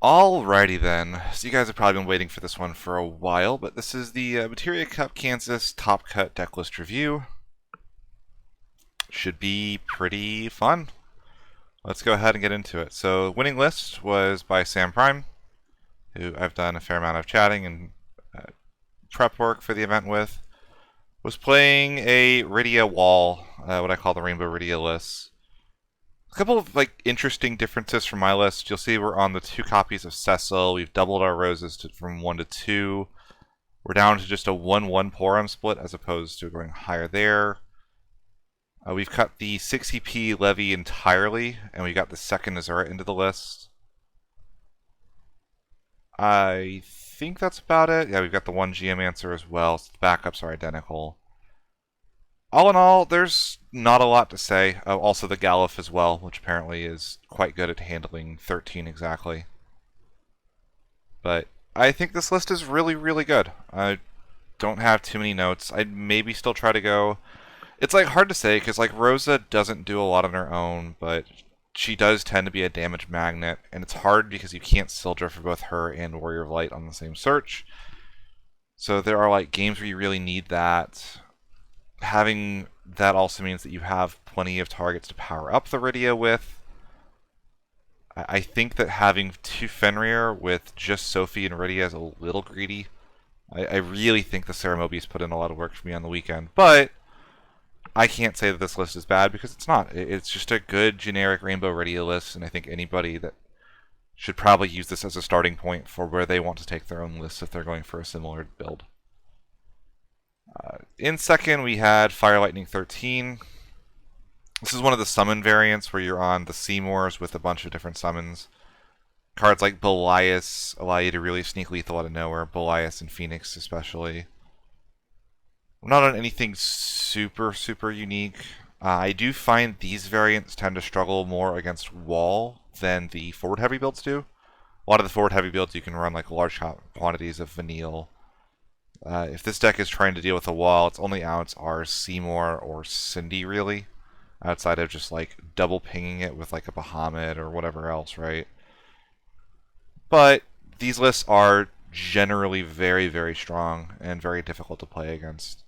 Alrighty then. So you guys have probably been waiting for this one for a while, but this is the Materia Cup Kansas Top Cut deck list review. Should be pretty fun. Let's go ahead and get into it. So, winning list was by Sam Prime, who I've done a fair amount of chatting and uh, prep work for the event with. Was playing a Rydia wall, what I call the Rainbow Rydia list. A couple of interesting differences from my list. You'll see we're on the 2 copies of Cecil. We've doubled our roses from 1 to 2. We're down to just a 1-1 Porum split as opposed to going higher there. We've cut the 6 EP Levy entirely, and we got the second Azura into the list. I think that's about it. Yeah, we've got the 1 Geomancer as well, so the backups are identical. All in all, there's not a lot to say. Also the Galuf as well, which apparently is quite good at handling 13 exactly. But I think this list is really, really good. I don't have too many notes. I'd maybe still try to go... It's hard to say, because Rosa doesn't do a lot on her own, but she does tend to be a damage magnet, and it's hard because you can't Sildra for both her and Warrior of Light on the same search. So there are games where you really need that. Having that also means that you have plenty of targets to power up the Rydia with. I think that having 2 Fenrir with just Sophie and Rydia is a little greedy. I really think the Sarah Mobius put in a lot of work for me on the weekend, but I can't say that this list is bad because it's not. It's just a good generic Rainbow Rydia list, and I think anybody that should probably use this as a starting point for where they want to take their own lists if they're going for a similar build. In second, we had Fire Lightning 13. This is one of the summon variants where you're on the Seymours with a bunch of different summons. Cards like Belias allow you to really sneak lethal out of nowhere. Belias and Phoenix especially. We're not on anything super, super unique. I do find these variants tend to struggle more against wall than the forward heavy builds do. A lot of the forward heavy builds you can run large quantities of Vanille. If this deck is trying to deal with a wall, its only outs are Seymour or Cindy, really. Outside of just double pinging it with a Bahamut or whatever else, right? But these lists are generally very, very strong and very difficult to play against.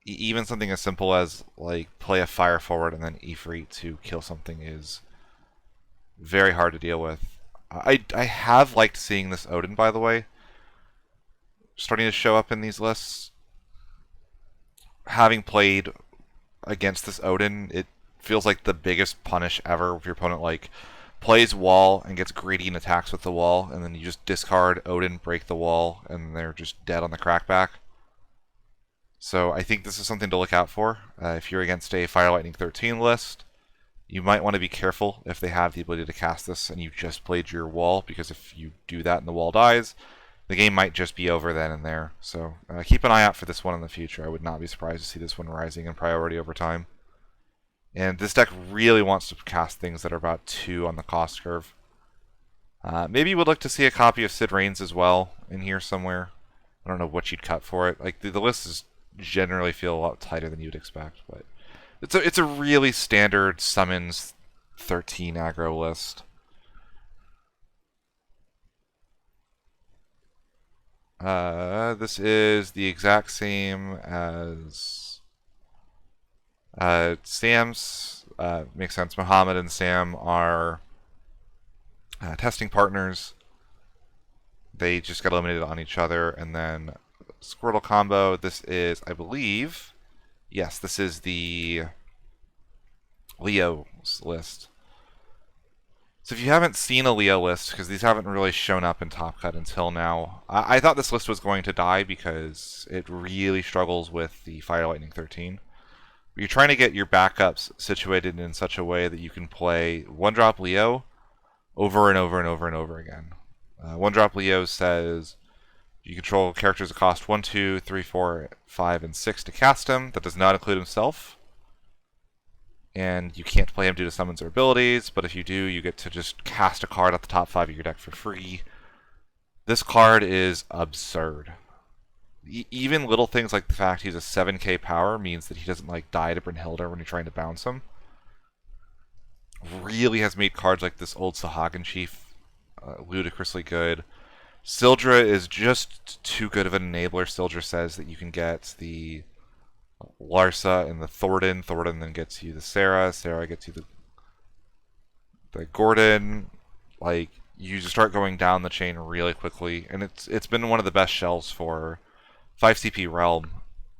Even something as simple as play a fire forward and then Ifrit to kill something is very hard to deal with. I have liked seeing this Odin, by the way, starting to show up in these lists. Having played against this Odin, it feels like the biggest punish ever if your opponent plays wall and gets greedy and attacks with the wall, and then you just discard Odin, break the wall, and they're just dead on the crackback. So I think this is something to look out for. If you're against a Fire Lightning 13 list, you might want to be careful if they have the ability to cast this and you just played your wall, because if you do that and the wall dies, the game might just be over then and there. So keep an eye out for this one in the future. I would not be surprised to see this one rising in priority over time. And this deck really wants to cast things that are about 2 on the cost curve. Maybe you would look to see a copy of Sid Reigns as well in here somewhere. I don't know what you'd cut for it. The list is generally feel a lot tighter than you'd expect, but it's a really standard summons 13 aggro list. This is the exact same as Sam's. Makes sense. Muhammad and Sam are testing partners. They just got eliminated on each other, and then Squirtle combo. This is, I believe, yes, this is the Leo's list. So if you haven't seen a Leo list, because these haven't really shown up in Top Cut until now, I thought this list was going to die because it really struggles with the Fire Lightning 13. But you're trying to get your backups situated in such a way that you can play 1-drop Leo over and over and over and over again. 1-drop Leo says you control characters that cost 1, 2, 3, 4, 5, and 6 to cast him. That does not include himself. And you can't play him due to summons or abilities, but if you do, you get to just cast a card at the top 5 of your deck for free. This card is absurd. Even little things like the fact he's a 7k power means that he doesn't die to Brynhildr when you're trying to bounce him. Really has made cards like this old Sahagin Chief ludicrously good. Sildra is just too good of an enabler. Sildra says that you can get the Larsa and the Thornton. Thornton then gets you the Sarah. Sarah gets you the Gordon. Like, you just start going down the chain really quickly, and it's been one of the best shells for 5CP Realm.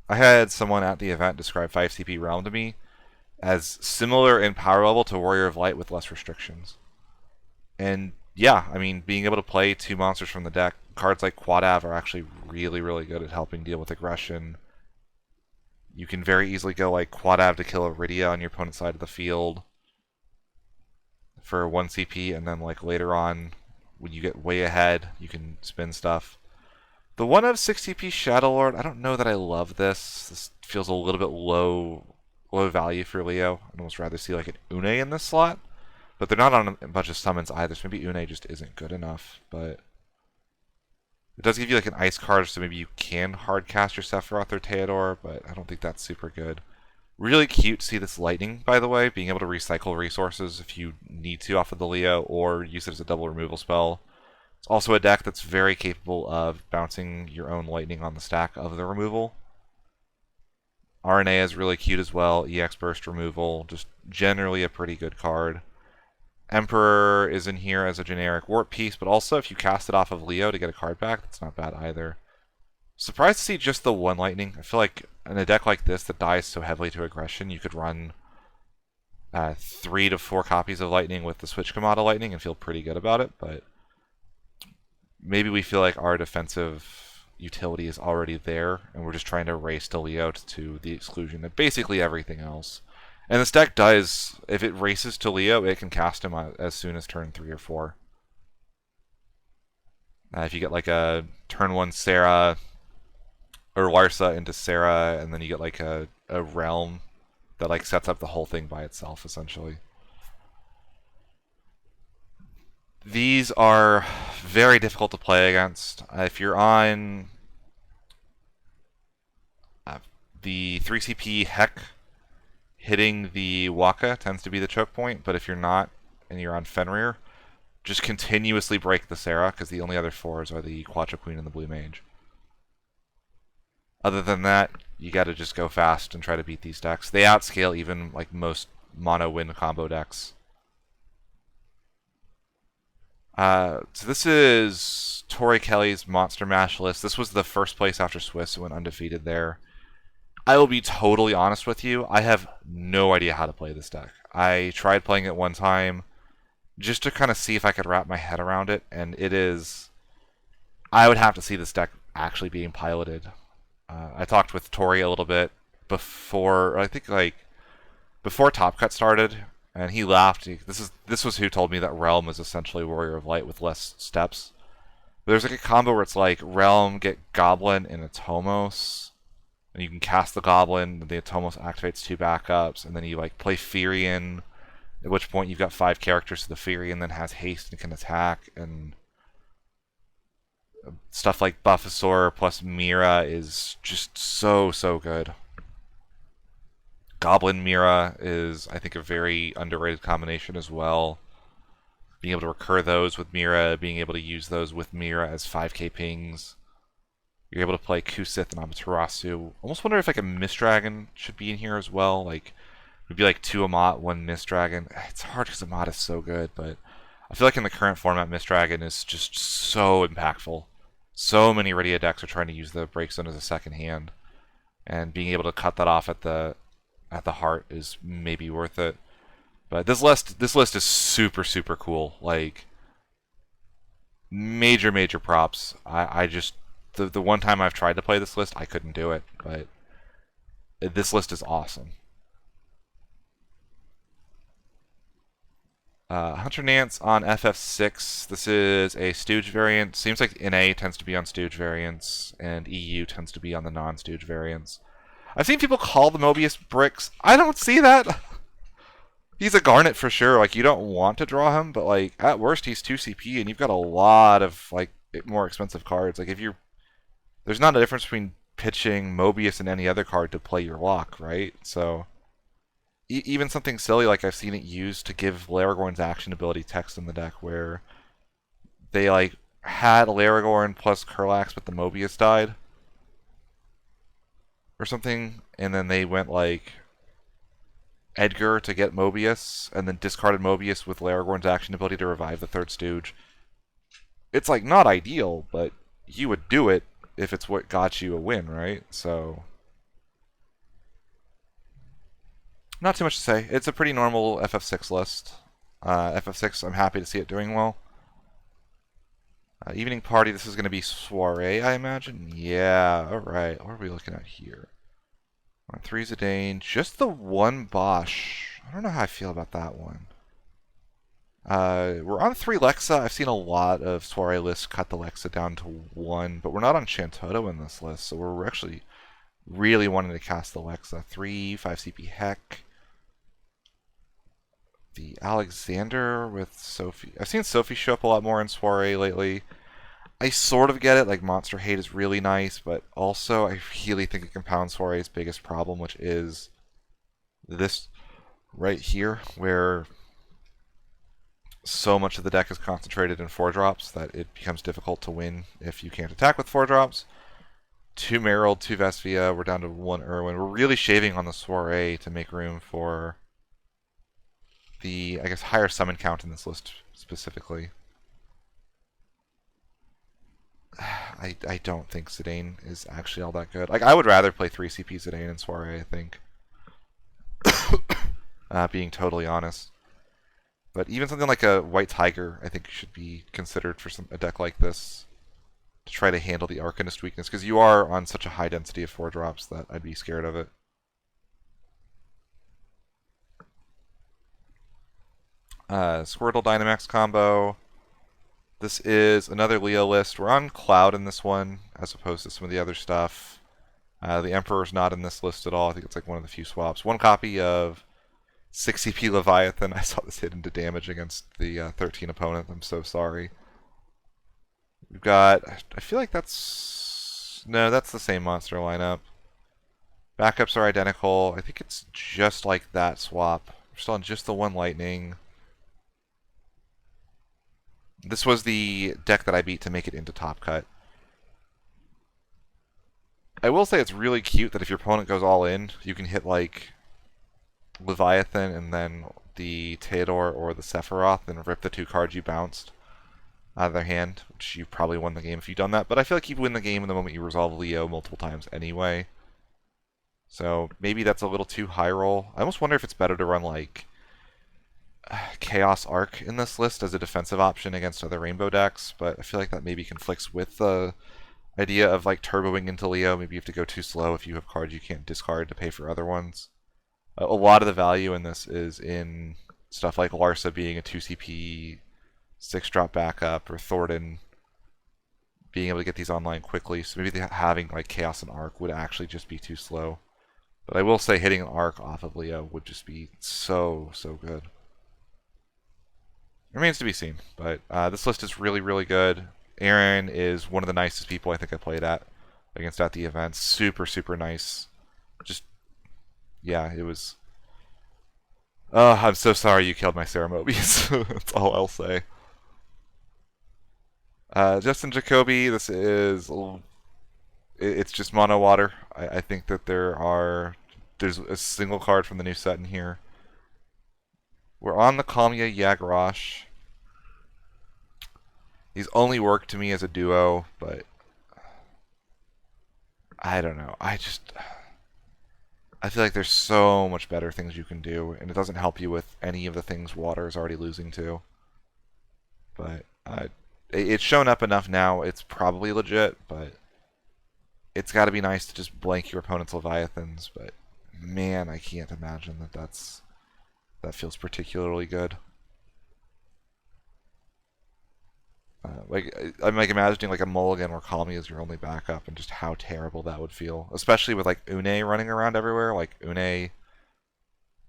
I had someone at the event describe 5CP Realm to me as similar in power level to Warrior of Light with less restrictions. And yeah, I mean, being able to play 2 monsters from the deck, cards like Quadav are actually really, really good at helping deal with aggression. You can very easily go like Quadav to kill Iridia on your opponent's side of the field for 1 CP, and then like later on, when you get way ahead, you can spin stuff. The 1 of 6 CP Shadow Lord, I don't know that I love this. This feels a little bit low value for Leo. I'd almost rather see like an Une in this slot. But they're not on a bunch of summons either, so maybe Une just isn't good enough. But it does give you like an ice card, so maybe you can hard cast your Sephiroth or Theodore, but I don't think that's super good. Really cute to see this lightning, by the way, being able to recycle resources if you need to off of the Leo, or use it as a double removal spell. It's also a deck that's very capable of bouncing your own lightning on the stack of the removal. RNA is really cute as well, EX Burst removal, just generally a pretty good card. Emperor is in here as a generic warp piece, but also if you cast it off of Leo to get a card back, that's not bad either. Surprised to see just the 1 lightning. I feel like in a deck like this that dies so heavily to aggression, you could run 3 to 4 copies of lightning with the Switch Kamada lightning and feel pretty good about it, but maybe we feel like our defensive utility is already there, and we're just trying to race to Leo to the exclusion of basically everything else. And this deck does, if it races to Leo, it can cast him as soon as turn 3 or 4. If you get like a turn 1 Sarah or Larsa into Sarah, and then you get like a Realm that like sets up the whole thing by itself, essentially. These are very difficult to play against. If you're on the 3CP Heck, hitting the Waka tends to be the choke point, but if you're not and you're on Fenrir, just continuously break the Sarah, because the only other 4s are the Quattro Queen and the Blue Mage. Other than that, you gotta just go fast and try to beat these decks. They outscale even like most mono win combo decks. So this is Tori Kelly's Monster Mash list. This was the first place after Swiss, who went undefeated there. I will be totally honest with you. I have no idea how to play this deck. I tried playing it one time just to kind of see if I could wrap my head around it, and it is... I would have to see this deck actually being piloted. I talked with Tori a little bit before, I think like before Top Cut started, and he laughed. This was who told me that Realm is essentially Warrior of Light with less steps. But there's like a combo where it's like Realm, get Goblin and a Tomos, and you can cast the Goblin, the Atomos activates 2 backups, and then you like play Firion, at which point you've got 5 characters, so the Firion then has haste and can attack, and stuff like Buffasaur plus Mira is just so good. Goblin Mira is, I think, a very underrated combination as well. Being able to recur those with Mira, being able to use those with Mira as 5k pings. You're able to play Kusith and Amaterasu. Almost wonder if like a Mist Dragon should be in here as well. Like, it would be like 2 Amat, 1 Mist Dragon. It's hard because Amat is so good, but I feel like in the current format, Mist Dragon is just so impactful. So many Iridia decks are trying to use the Break Zone as a second hand, and being able to cut that off at the heart is maybe worth it. But this list is super cool. Like, major props. I just the one time I've tried to play this list, I couldn't do it, but this list is awesome. Hunter Nance on FF6. This is a Stooge variant. Seems like NA tends to be on Stooge variants, and EU tends to be on the non-Stooge variants. I've seen people call the Mobius bricks. I don't see that. He's a Garnet for sure. Like, you don't want to draw him, but like at worst he's 2 CP, and you've got a lot of like more expensive cards. Like, if you're... There's not a difference between pitching Mobius and any other card to play your lock, right? So... even something silly like I've seen it used to give Laragorn's action ability text in the deck, where they like had Laragorn plus Kurlax, but the Mobius died or something, and then they went like Edgar to get Mobius, and then discarded Mobius with Laragorn's action ability to revive the third Stooge. It's like not ideal, but you would do it if it's what got you a win, right? So not too much to say. It's a pretty normal FF6 list. FF6, I'm happy to see it doing well. Evening Party, this is going to be Soiree, I imagine? Yeah, alright. What are we looking at here? On 3 Zidane, just the one Bosch. I don't know how I feel about that one. We're on 3 Lexa. I've seen a lot of Soiree lists cut the Lexa down to 1, but we're not on Shantoto in this list, so we're actually really wanting to cast the Lexa. 3, 5 CP Heck. The Alexander with Sophie. I've seen Sophie show up a lot more in Soiree lately. I sort of get it, like Monster Hate is really nice, but also I really think it compounds Soiree's biggest problem, which is this right here, where so much of the deck is concentrated in 4-drops that it becomes difficult to win if you can't attack with 4-drops. 2 Merrill, 2 Vesvia, we're down to 1 Irwin. We're really shaving on the Soiree to make room for the, I guess, higher summon count in this list specifically. I don't think Zidane is actually all that good. Like, I would rather play 3 CP Zidane in Soiree, I think. Being totally honest. But even something like a White Tiger, I think, should be considered for a deck like this to try to handle the Arcanist weakness, because you are on such a high density of 4-drops that I'd be scared of it. Squirtle Dynamax combo. This is another Leo list. We're on Cloud in this one, as opposed to some of the other stuff. The Emperor's not in this list at all. I think it's like one of the few swaps. 1 copy of 6 CP Leviathan. I saw this hit into damage against the 13 opponent. I'm so sorry. We've got... I feel like that's... No, that's the same monster lineup. Backups are identical. I think it's just like that swap. We're still on just the 1 Lightning. This was the deck that I beat to make it into Top Cut. I will say it's really cute that if your opponent goes all in, you can hit like Leviathan and then the Theodore or the Sephiroth and rip the 2 cards you bounced out of their hand, which you probably won the game if you'd done that. But I feel like you win the game in the moment you resolve Leo multiple times anyway. So maybe that's a little too high roll. I almost wonder if it's better to run like Chaos Arc in this list as a defensive option against other Rainbow decks, but I feel like that maybe conflicts with the idea of like turboing into Leo. Maybe you have to go too slow if you have cards you can't discard to pay for other ones. A lot of the value in this is in stuff like Larsa being a 2 CP 6-drop backup, or Thornton being able to get these online quickly. So maybe having like Chaos and Arc would actually just be too slow. But I will say hitting an Arc off of Leo would just be so good. Remains to be seen, but this list is really, really good. Aaron is one of the nicest people I think I played against at the event. Super, super nice. Just, yeah, it was... I'm so sorry you killed my Sarah Mobius. That's all I'll say. Justin Jacoby, this is... It's just mono water. I think that there's a single card from the new set in here. We're on the Kamiya Yagrosh. He's only worked to me as a duo, but I don't know. I feel like there's so much better things you can do, and it doesn't help you with any of the things Water is already losing to. But it's shown up enough now, it's probably legit, but it's got to be nice to just blank your opponent's Leviathans, but man, I can't imagine that feels particularly good. I'm like imagining like a mulligan where Kami is your only backup, and just how terrible that would feel, especially with like Une running around everywhere, like Une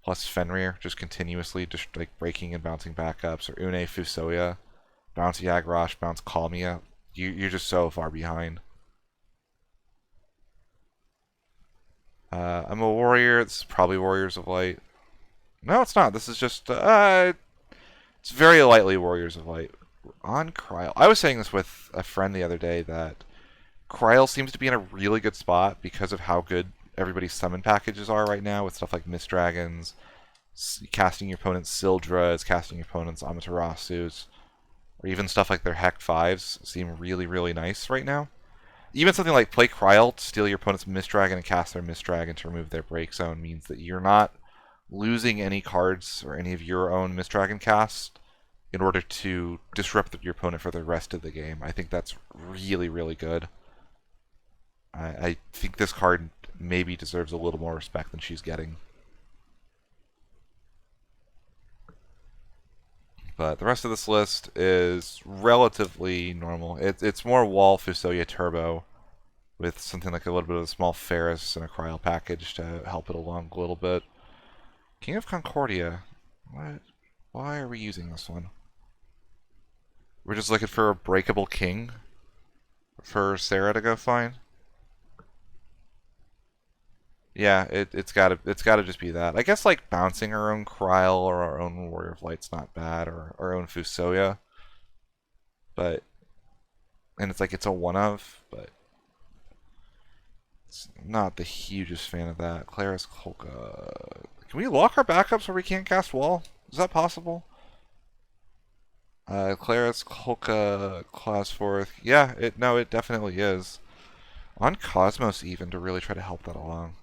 plus Fenrir just continuously just like breaking and bouncing backups, or Une Fusoya, bounce Yagrosh, bounce Kamiya. You're just so far behind. I'm a warrior. This is probably Warriors of Light. No, it's not. This is just it's very lightly Warriors of Light. On Kryl, I was saying this with a friend the other day that Kryl seems to be in a really good spot because of how good everybody's summon packages are right now with stuff like Mist Dragons, casting your opponent's Sildras, casting your opponent's Amaterasu's, or even stuff like their Heck 5s seem really, really nice right now. Even something like play Kryl to steal your opponent's Mist Dragon and cast their Mist Dragon to remove their break zone means that you're not losing any cards or any of your own Mist Dragon cast in order to disrupt your opponent for the rest of the game. I think that's really, really good. I think this card maybe deserves a little more respect than she's getting. But the rest of this list is relatively normal. It's more Wall Fusoya Turbo with something like a little bit of a small Ferris and a Kryl package to help it along a little bit. King of Concordia. What? Why are we using this one? We're just looking for a breakable king for Sarah to go find. Yeah, it's gotta just be that. I guess like bouncing our own Kryl or our own Warrior of Light's not bad, or our own Fusoya. But it's like it's a one of, but it's not the hugest fan of that. Claris Kolka. Can we lock our backups where we can't cast Wall? Is that possible? Claris Kolka class fourth. Yeah, it definitely is. On Cosmos even to really try to help that along.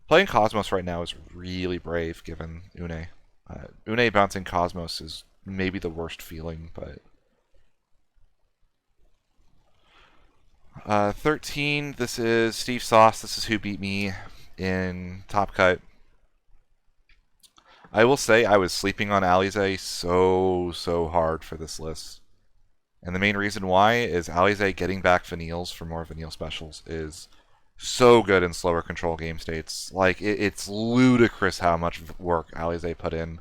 Playing Cosmos right now is really brave given Une. Une bouncing Cosmos is maybe the worst feeling, but 13, this is Steve Sauce. This is who beat me in Top Cut. I will say I was sleeping on Alize so hard for this list. And the main reason why is Alize getting back Vanille's for more Vanille specials is so good in slower control game states. Like, it's ludicrous how much work Alize put in,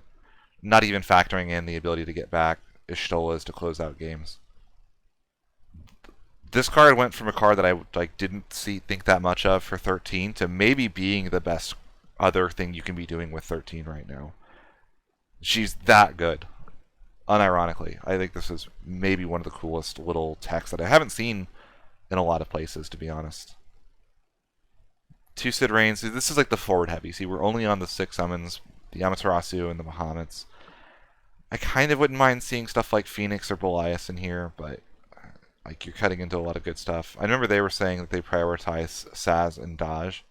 not even factoring in the ability to get back Ishtolas to close out games. This card went from a card that I didn't think that much of for 13 to maybe being the best other thing you can be doing with 13 right now. She's that good. Unironically, I think this is maybe one of the coolest little techs that I haven't seen in a lot of places, to be honest. 2 Sid Reigns. This is like the forward heavy. See, we're only on the 6 summons, the Amaterasu and the Bahamut's. I kind of wouldn't mind seeing stuff like Phoenix or Belias in here, but like you're cutting into a lot of good stuff. I remember they were saying that they prioritize Saz and Dodge,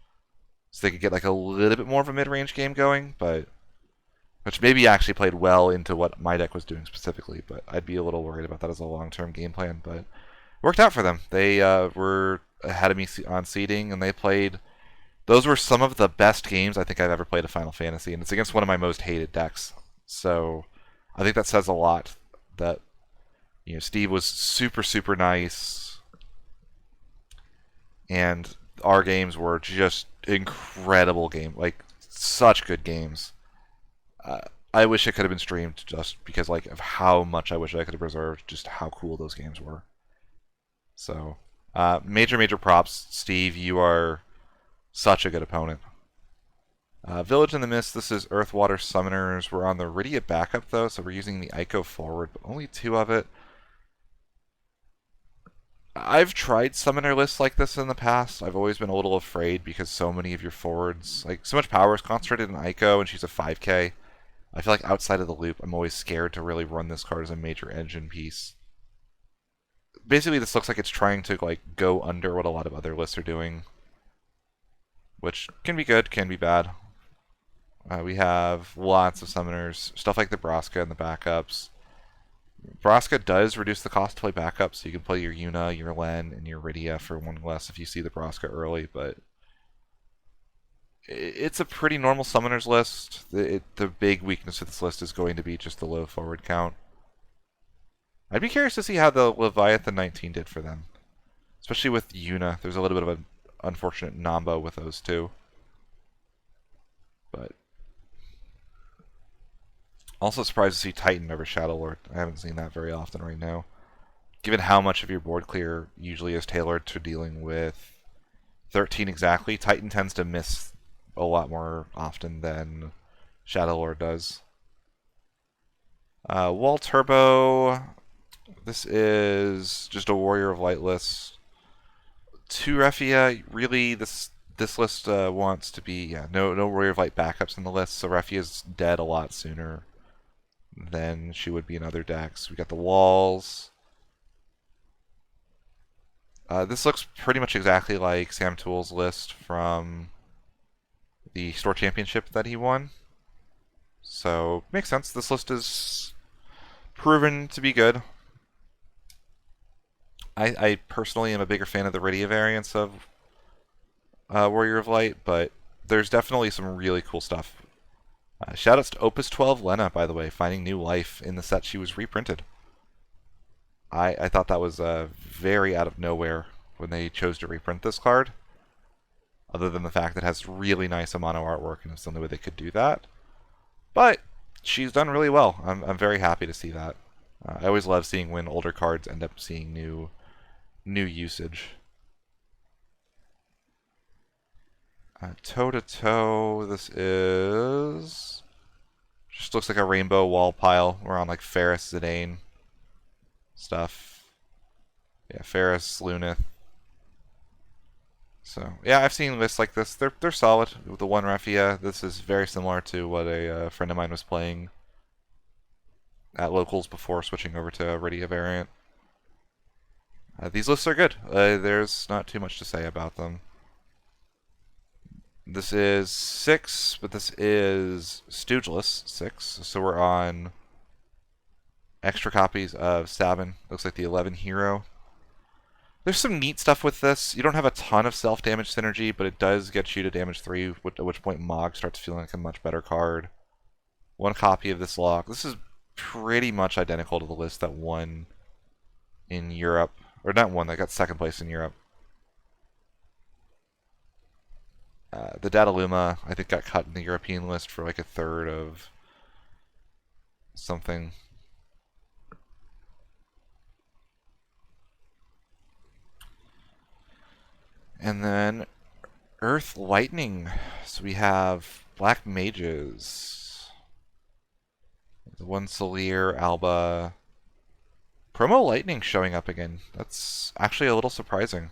so they could get like a little bit more of a mid-range game going, but which maybe actually played well into what my deck was doing specifically, but I'd be a little worried about that as a long-term game plan, but it worked out for them. They were ahead of me on seeding, and they played. Those were some of the best games I think I've ever played of Final Fantasy, and it's against one of my most hated decks. So I think that says a lot that Steve was super nice, and our games were just incredible game, like such good games. I wish it could have been streamed just because of how much I wish I could have preserved just how cool those games were. So major props, Steve. You are such a good opponent. Village in the Mist, this is Earth Water Summoners. We're on the Rydia backup though, so we're using the Ico forward, but only 2 of it. I've tried summoner lists like this in the past. I've always been a little afraid because so many of your forwards, so much power is concentrated in Ico, and she's a 5k. I feel like outside of the loop, I'm always scared to really run this card as a major engine piece. Basically, this looks like it's trying to go under what a lot of other lists are doing, which can be good, can be bad. We have lots of summoners, stuff like the Braska and the backups. Braska does reduce the cost to play backups, so you can play your Yuna, your Len, and your Rydia for 1 less if you see the Braska early, but it's a pretty normal summoners list. The big weakness of this list is going to be just the low forward count. I'd be curious to see how the Leviathan 19 did for them, especially with Yuna. There's a little bit of an unfortunate Nambo with those two. But also surprised to see Titan over Shadow Lord. I haven't seen that very often right now, given how much of your board clear usually is tailored to dealing with 13 exactly. Titan tends to miss a lot more often than Shadow Lord does. Wall Turbo. This is just a Warrior of Light list. 2 Refia, really, this list wants to be, yeah, no Warrior of Light backups in the list, so Refia's dead a lot sooner than she would be in other decks. We got the walls. This looks pretty much exactly like Sam Tool's list from the Store Championship that he won. So, makes sense. This list is proven to be good. I personally am a bigger fan of the Rydia variants of Warrior of Light, but there's definitely some really cool stuff. Shoutouts to Opus 12 Lena, by the way, finding new life in the set she was reprinted. I thought that was very out of nowhere when they chose to reprint this card, other than the fact that it has really nice Amano artwork and it's the only way they could do that. But she's done really well. I'm very happy to see that. I always love seeing when older cards end up seeing new usage. Toe to toe, this is just looks like a rainbow wall pile. We're on like Ferris, Zidane stuff. Yeah, Ferris, Lunith. So yeah, I've seen lists like this. They're solid. With the one Refia, this is very similar to what a friend of mine was playing at locals before switching over to a Rydia variant. These lists are good. There's not too much to say about them. This is 6, but this is Stoogeless 6, so we're on extra copies of Sabin. Looks like the 11 hero. There's some neat stuff with this. You don't have a ton of self-damage synergy, but it does get you to damage 3, at which point Mog starts feeling like a much better card. 1 copy of this lock. This is pretty much identical to the list that won in Europe. Or not won, that got 2nd place in Europe. The Dataluma, I think, got cut in the European list for like 1/3 of something. And then Earth Lightning. So we have Black Mages. The one Solir, Alba. Promo Lightning showing up again. That's actually a little surprising.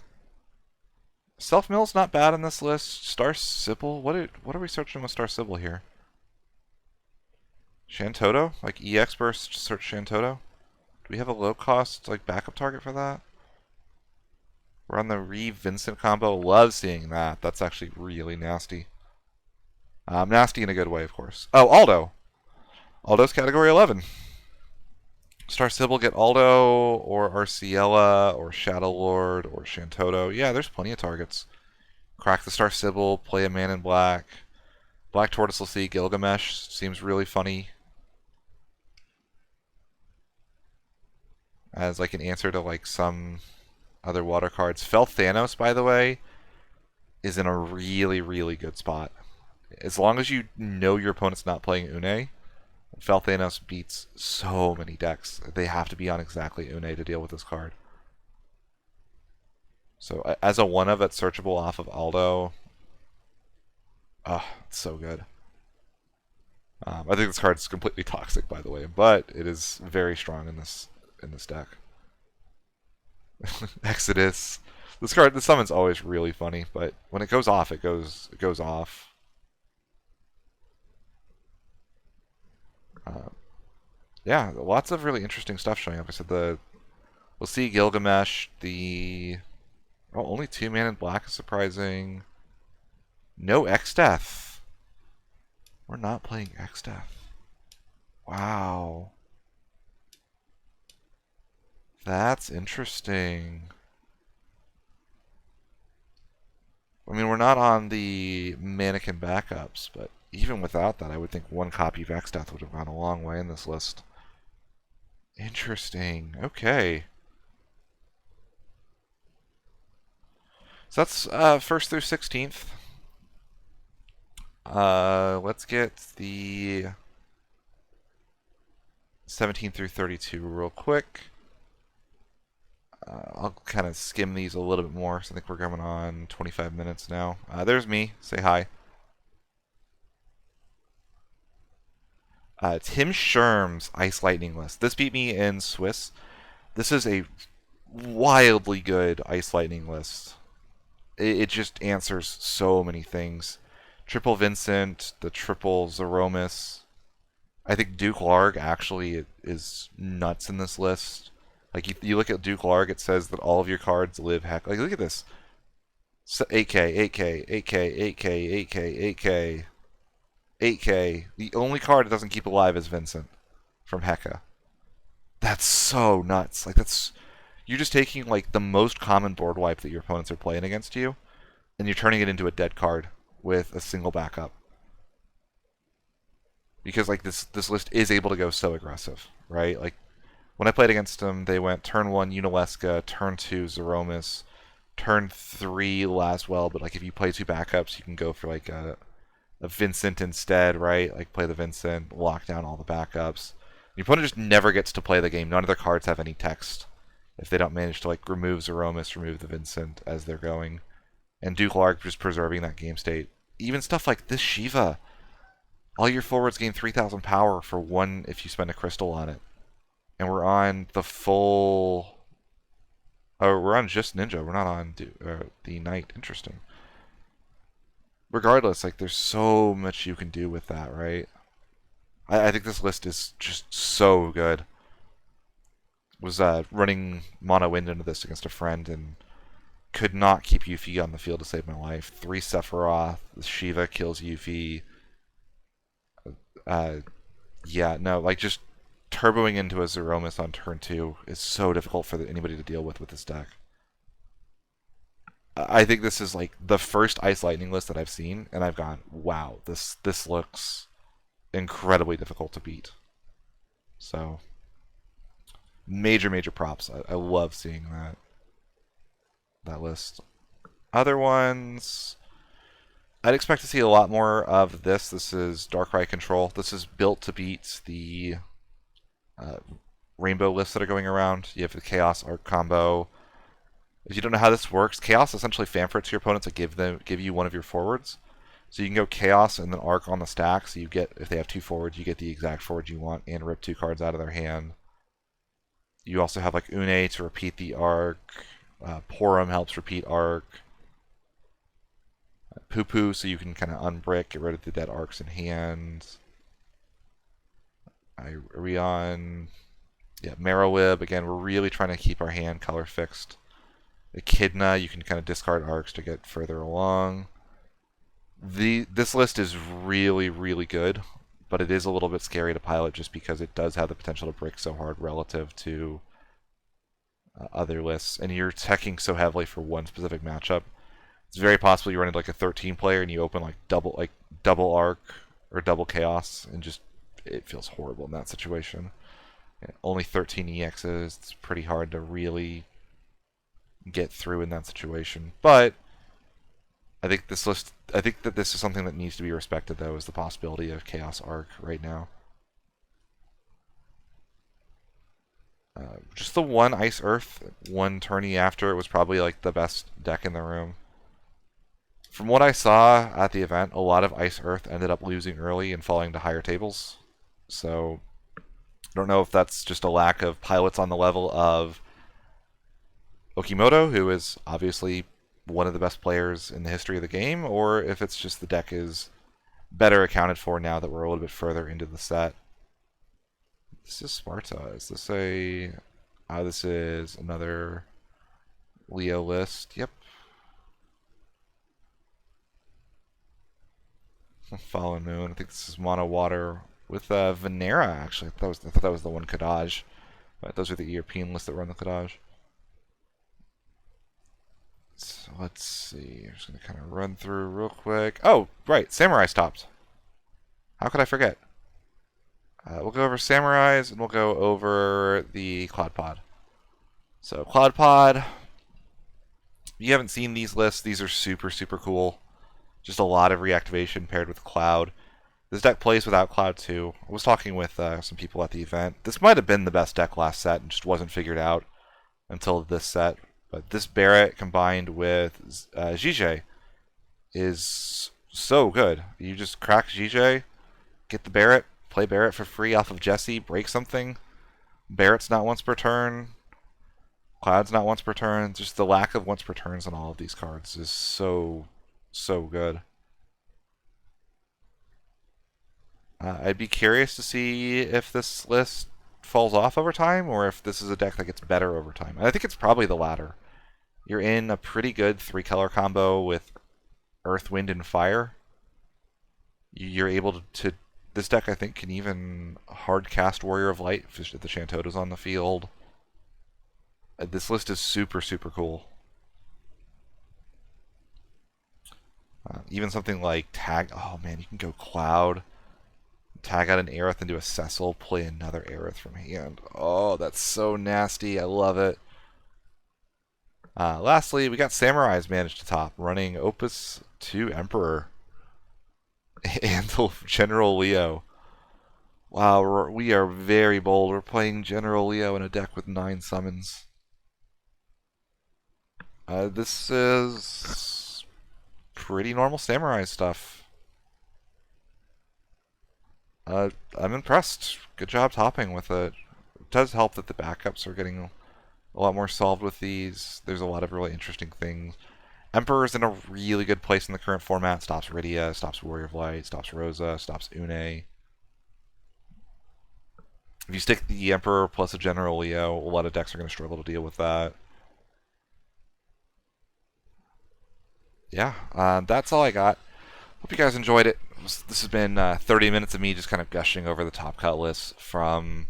Self Mill's not bad on this list. Star Sybil? What are we searching with Star Sybil here? Shantoto? Like EX burst search Shantoto? Do we have a low cost like backup target for that? We're on the Vincent combo. Love seeing that. That's actually really nasty. Nasty in a good way, of course. Oh, Aldo. Aldo's category 11. Star Sybil get Aldo, or Arciella, or Shadow Lord, or Shantoto. Yeah, there's plenty of targets. Crack the Star Sybil, play a man in black. Black Tortoise will see Gilgamesh. Seems really funny. As like an answer to like some other water cards. Fel Thanos, by the way, is in a really, really good spot. As long as you know your opponent's not playing Une, Fel Thanos beats so many decks. They have to be on exactly Une to deal with this card. So as a one-of that's searchable off of Aldo, it's so good. I think this card is completely toxic, by the way, but it is very strong in this deck. Exodus. This summon's always really funny, but when it goes off, it goes off. Yeah, lots of really interesting stuff showing up. I said we'll see Gilgamesh. Only 2 man in black is surprising. No X-Death. We're not playing X-Death. Wow. That's interesting. I mean, we're not on the mannequin backups, but even without that, I would think 1 copy of X-Death would have gone a long way in this list. Interesting. Okay. So that's 1st through 16th. Let's get the 17 through 32 real quick. I'll kind of skim these a little bit more. So I think we're coming on 25 minutes now. There's me. Say hi. Tim Sherm's Ice Lightning list. This beat me in Swiss. This is a wildly good Ice Lightning list. It just answers so many things. Triple Vincent, the triple Zeromus. I think Duke Larg actually is nuts in this list. Like you look at Duke Larg, it says that all of your cards live heck. Like look at this. 8K, 8K, 8K, 8K, 8K, 8K, 8K. The only card it doesn't keep alive is Vincent from Heka. That's so nuts. Like that's you're just taking like the most common board wipe that your opponents are playing against you, and you're turning it into a dead card with a single backup. Because like this list is able to go so aggressive, right? Like when I played against them, they went turn 1 Unaleska, turn 2 Zeromus, turn 3 Laswell, but like if you play 2 backups, you can go for like a Vincent instead, right? Like play the Vincent, lock down all the backups. Your opponent just never gets to play the game. None of their cards have any text if they don't manage to like remove Zeromus, remove the Vincent as they're going. And Duke Larg just preserving that game state. Even stuff like this Shiva. All your forwards gain 3,000 power for 1 if you spend a crystal on it. And we're on the full... Oh, we're on just Ninja. We're not on the Knight. Interesting. Regardless, like there's so much you can do with that, right? I think this list is just so good. Was running mono wind into this against a friend and could not keep Yuffie on the field to save my life. 3 Sephiroth, Shiva kills Yuffie. Yeah, no, like just turboing into a Zeromus on turn 2 is so difficult for anybody to deal with this deck. I think this is like the first Ice Lightning list that I've seen, and I've gone, wow, this looks incredibly difficult to beat. So, major props. I love seeing that list. Other ones, I'd expect to see a lot more of this. This is Darkrai Control. This is built to beat the rainbow lists that are going around. You have the Chaos Arc combo. If you don't know how this works, Chaos essentially fanfare to your opponents to give you one of your forwards. So you can go Chaos and then Arc on the stack. So you get, if they have 2 forwards, you get the exact forward you want and rip 2 cards out of their hand. You also have like Une to repeat the Arc. Porum helps repeat Arc. Poo Poo, so you can kind of unbrick, get rid of the dead Arcs in hand. Are we on? Yeah, Marrowweb. Again, we're really trying to keep our hand color fixed. Echidna, you can kind of discard Arcs to get further along. This list is really good, but it is a little bit scary to pilot just because it does have the potential to brick so hard relative to other lists, and you're teching so heavily for one specific matchup. It's very possible you run into like a 13 player and you open like double Arc or double Chaos, and just it feels horrible in that situation. Yeah, only 13 EXs. It's pretty hard to really get through in that situation. But I think that this is something that needs to be respected, though, is the possibility of Chaos Arc right now. Just the one Ice Earth, one tourney after, it was probably like the best deck in the room. From what I saw at the event, a lot of Ice Earth ended up losing early and falling to higher tables. So I don't know if that's just a lack of pilots on the level of Okimoto, who is obviously one of the best players in the history of the game, or if it's just the deck is better accounted for now that we're a little bit further into the set. This is Sparta. Is this a... this is another Leo list. Yep. Fallen Moon. I think this is Mono Water with Venera, actually. I thought that was the one Kadaj. But those are the European lists that run the Kadaj. So let's see. I'm just going to kind of run through real quick. Oh, right. Samurai stopped. How could I forget? We'll go over Samurais, and we'll go over the Cloud Pod. So Cloud Pod, if you haven't seen these lists, these are super cool. Just a lot of reactivation paired with Cloud. This deck plays without Cloud too. I was talking with some people at the event. This might have been the best deck last set and just wasn't figured out until this set. But this Barrett combined with Jijay is so good. You just crack Jijay, get the Barrett, play Barrett for free off of Jesse, break something. Barrett's not once per turn. Cloud's not once per turn. Just the lack of once per turns on all of these cards is so good. I'd be curious to see if this list falls off over time, or if this is a deck that gets better over time. And I think it's probably the latter. You're in a pretty good 3-color combo with Earth, Wind, and Fire. You're able to this deck, I think, can even hard cast Warrior of Light if the Shantota's on the field. This list is super cool. Even something like Tag. Oh man, you can go Cloud, tag out an Aerith into a Cecil, play another Aerith from hand. Oh, that's so nasty. I love it. Lastly, we got Samurai's managed to top, running Opus 2 Emperor and General Leo. Wow, we are very bold. We're playing General Leo in a deck with 9 summons. This is pretty normal Samurai stuff. I'm impressed. Good job topping with it. It does help that the backups are getting a lot more solved with these. There's a lot of really interesting things. Emperor's in a really good place in the current format. Stops Rydia, stops Warrior of Light, stops Rosa, stops Une. If you stick the Emperor plus a General Leo, a lot of decks are going to struggle to deal with that. Yeah, that's all I got. Hope you guys enjoyed it. This has been 30 minutes of me just kind of gushing over the top cut list from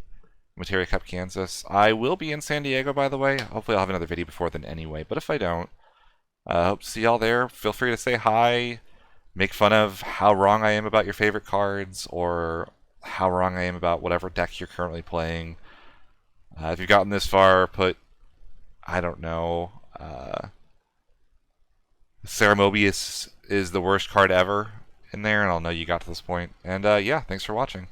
Materia Cup, Kansas. I will be in San Diego, by the way. Hopefully I'll have another video before then anyway, but if I don't, hope to see y'all there. Feel free to say hi, make fun of how wrong I am about your favorite cards, or how wrong I am about whatever deck you're currently playing. If you've gotten this far, put, I don't know, Sarah Mobius is the worst card ever in there, and I'll know you got to this point. And yeah, thanks for watching.